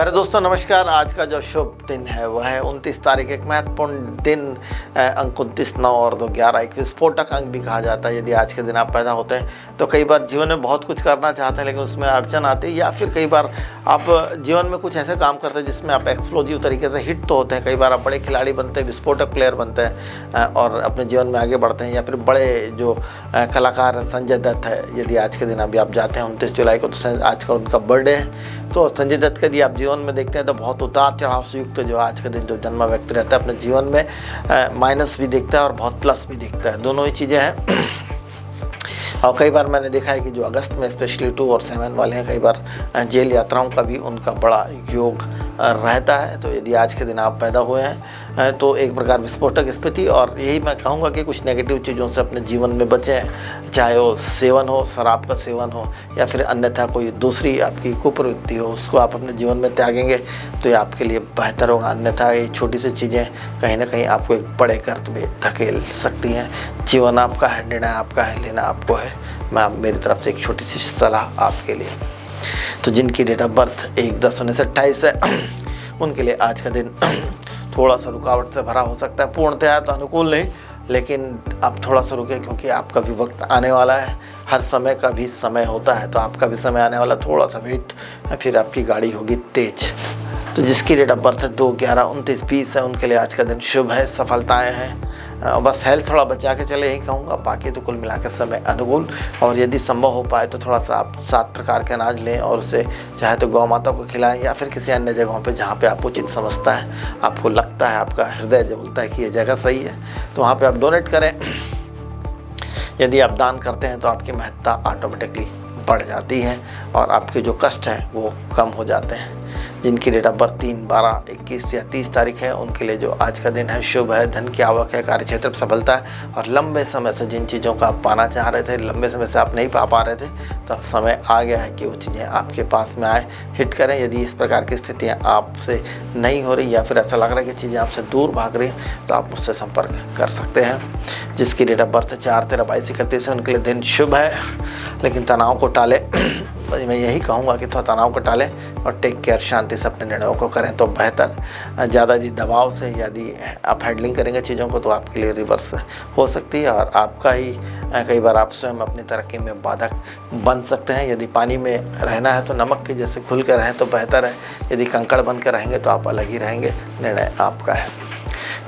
प्यारे दोस्तों नमस्कार। आज का जो शुभ दिन है वह है 29 तारीख, एक महत्वपूर्ण दिन। अंक 29, 9 और 2, 11 एक विस्फोटक अंक भी कहा जाता है। यदि आज के दिन आप पैदा होते हैं तो कई बार जीवन में बहुत कुछ करना चाहते हैं लेकिन उसमें अड़चन आती है, या फिर कई बार आप जीवन में कुछ ऐसे काम करते हैं जिसमें आप एक्सप्लोजिव तरीके से हिट तो होते हैं। कई बार आप बड़े खिलाड़ी बनते हैं, विस्फोटक प्लेयर बनते हैं और अपने जीवन में आगे बढ़ते हैं। या फिर बड़े जो कलाकार संजय दत्त है, यदि आज के दिन अभी आप जाते हैं 29 जुलाई को, तो आज का उनका बर्थडे है। तो संजय दत्त का यदि आप जीवन में देखते हैं तो बहुत उतार चढ़ाव से युक्त जो आज के दिन जो जन्मा व्यक्ति रहता है अपने जीवन में माइनस भी देखता है और बहुत प्लस भी देखता है, दोनों ही चीज़ें हैं। और कई बार मैंने देखा है कि जो अगस्त में स्पेशली 2 और 7 वाले हैं, कई बार जेल यात्राओं का भी उनका बड़ा योग रहता है। तो यदि आज के दिन आप पैदा हुए हैं तो एक प्रकार विस्फोटक स्थिति, और यही मैं कहूँगा कि कुछ नेगेटिव चीज़ों से अपने जीवन में बचें, चाहे वो सेवन हो, शराब का सेवन हो, या फिर अन्यथा कोई दूसरी आपकी कुप्रवृत्ति हो, उसको आप अपने जीवन में त्यागेंगे तो ये आपके लिए बेहतर होगा। अन्यथा ये छोटी सी चीज़ें कहीं ना कहीं आपको एक बड़े कर्त में धकेल सकती हैं। जीवन आपका है, निर्णय आपका है, लेना आपको है। मेरी तरफ से एक छोटी सी सलाह आपके लिए। तो जिनकी डेट ऑफ बर्थ 1/10/1928 है उनके लिए आज का दिन थोड़ा सा रुकावट से भरा हो सकता है। पूर्णतः तो अनुकूल नहीं, लेकिन आप थोड़ा सा रुके क्योंकि आपका भी वक्त आने वाला है। हर समय का भी समय होता है, तो आपका भी समय आने वाला, थोड़ा सा वेट, फिर आपकी गाड़ी होगी तेज। तो जिसकी डेट ऑफ बर्थ 2, 11, 29, 20 है उनके लिए आज का दिन शुभ है, सफलताएँ हैं। बस हेल्थ थोड़ा बचा के चले, यही कहूँगा। बाकी तो कुल मिलाकर समय अनुकूल। और यदि संभव हो पाए तो थोड़ा सा आप 7 प्रकार के अनाज लें और उसे चाहे तो गौ माता को खिलाएं, या फिर किसी अन्य जगहों पे जहाँ पे आप उचित समझता है, आपको लगता है, आपका हृदय जो बोलता है कि ये जगह सही है, तो वहाँ पे आप डोनेट करें। यदि आप दान करते हैं तो आपकी महत्ता ऑटोमेटिकली बढ़ जाती है और आपके जो कष्ट हैं वो कम हो जाते हैं। जिनकी डेट ऑफ बर्थ 3, 12, 21 या 30 तारीख है उनके लिए जो आज का दिन है शुभ है। धन की आवक है, कार्य क्षेत्र में सफलता है, और लंबे समय से जिन चीज़ों का आप पाना चाह रहे थे, लंबे समय से आप नहीं पा रहे थे, तो अब समय आ गया है कि वो चीज़ें आपके पास में आए, हिट करें। यदि इस प्रकार की स्थितियाँ आपसे नहीं हो रही या फिर ऐसा लग रहा है कि चीज़ें आपसे दूर भाग रही हैं, तो आप मुझसे संपर्क कर सकते हैं। जिसकी डेट ऑफ बर्थ 4, 13, 22, 31 है उनके लिए दिन शुभ है, लेकिन तनाव को टालें। मैं यही कहूँगा कि थोड़ा तनाव को टालें और टेक केयर, शांति से अपने निर्णयों को करें तो बेहतर। ज़्यादा दबाव से यदि आप हैंडलिंग करेंगे चीज़ों को तो आपके लिए रिवर्स हो सकती है और आपका ही कई बार आप स्वयं अपनी तरक्की में बाधक बन सकते हैं। यदि पानी में रहना है तो नमक के जैसे खुल कर रहें तो बेहतर है, यदि कंकड़ बन कर रहेंगे तो आप अलग ही रहेंगे। निर्णय आपका है।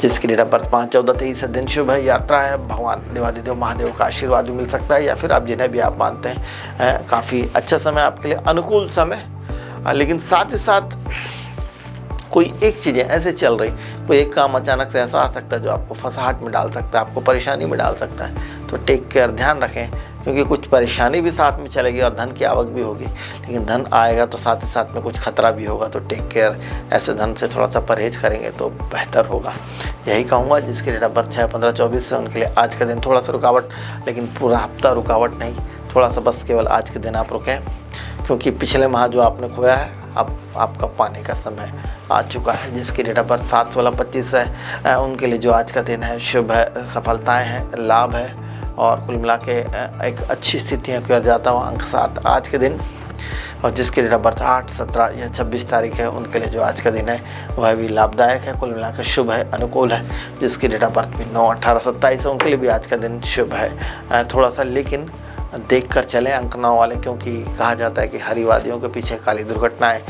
जिसकी डेट ऑफ बर्थ 5, 14, 23 दिन शुभ है। यात्रा है, भगवान देवादिदेव महादेव का आशीर्वाद भी मिल सकता है, या फिर आप जिन्हें भी आप मानते हैं काफ़ी अच्छा समय आपके लिए, अनुकूल समय। लेकिन साथ ही साथ कोई एक चीज़ें ऐसे चल रही, कोई एक काम अचानक से ऐसा आ सकता है जो आपको फंसाहट में डाल सकता है, आपको परेशानी में डाल सकता है। तो टेक केयर, ध्यान रखें, क्योंकि कुछ परेशानी भी साथ में चलेगी और धन की आवक भी होगी, लेकिन धन आएगा तो साथ ही साथ में कुछ खतरा भी होगा। तो टेक केयर, ऐसे धन से थोड़ा सा परहेज करेंगे तो बेहतर होगा, यही कहूँगा। जिसके डेट ऑफ बर्थ 6, 15, 24 है उनके लिए आज का दिन थोड़ा सा रुकावट, लेकिन पूरा हफ्ता रुकावट नहीं, थोड़ा सा बस केवल आज के दिन आप रुकें, क्योंकि पिछले माह जो आपने खोया है अब आपका पाने का समय आ चुका है। जिसकी डेट ऑफ बर्थ 7, 16, 25 है उनके लिए जो आज का दिन है शुभ है, सफलताएँ हैं, लाभ है, और कुल मिला के एक अच्छी स्थितियाँ कर जाता हूँ। अंक 7 आज के दिन। और जिसकी डेट ऑफ बर्थ 8, 17 या 26 तारीख है उनके लिए जो आज का दिन है वह भी लाभदायक है, कुल मिलाकर शुभ है, अनुकूल है। जिसकी डेट ऑफ बर्थ भी 9, 18, 27 है उनके लिए भी आज का दिन शुभ है। थोड़ा सा लेकिन देख कर चलें अंक 9 वाले, क्योंकि कहा जाता है कि हरिवादियों के पीछे काली दुर्घटनाएं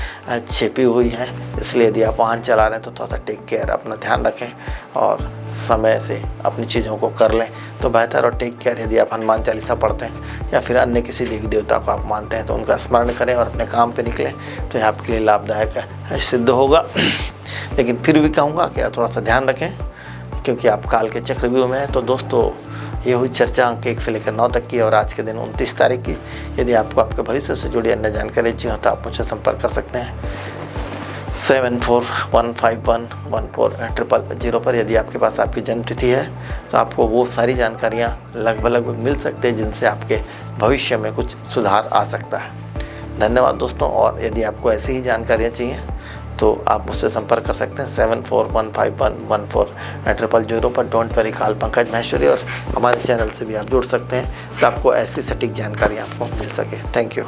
छिपी हुई हैं। इसलिए यदि आप वाहन चला रहे हैं तो थोड़ा सा टेक केयर, अपना ध्यान रखें और समय से अपनी चीज़ों को कर लें तो बेहतर। और टेक केयर, यदि आप हनुमान चालीसा पढ़ते हैं या फिर अन्य किसी देवी देवता को आप मानते हैं तो उनका स्मरण करें और अपने काम पर निकलें, तो यह आपके लिए लाभदायक सिद्ध होगा। लेकिन फिर भी कहूँगा कि आप थोड़ा सा ध्यान रखें, क्योंकि आप काल के चक्रव्यूह में हैं। तो दोस्तों, ये हुई चर्चा अंक 1 से लेकर 9 तक की, और आज के दिन 29 तारीख की। यदि आपको आपके भविष्य से जुड़ी अन्य जानकारी चाहिए तो आप मुझसे संपर्क कर सकते हैं 7415114000 पर। यदि आपके पास आपकी जन्मतिथि है तो आपको वो सारी जानकारियाँ लगभग मिल सकती है जिनसे आपके भविष्य में कुछ सुधार आ सकता है। धन्यवाद दोस्तों। और यदि आपको ऐसी ही जानकारियाँ चाहिए तो आप मुझसे संपर्क कर सकते हैं 7415114000 पर। Don't very call Pankaj Maheshwari. और हमारे चैनल से भी आप जुड़ सकते हैं तो आपको ऐसी सटीक जानकारी आपको मिल सके। Thank you.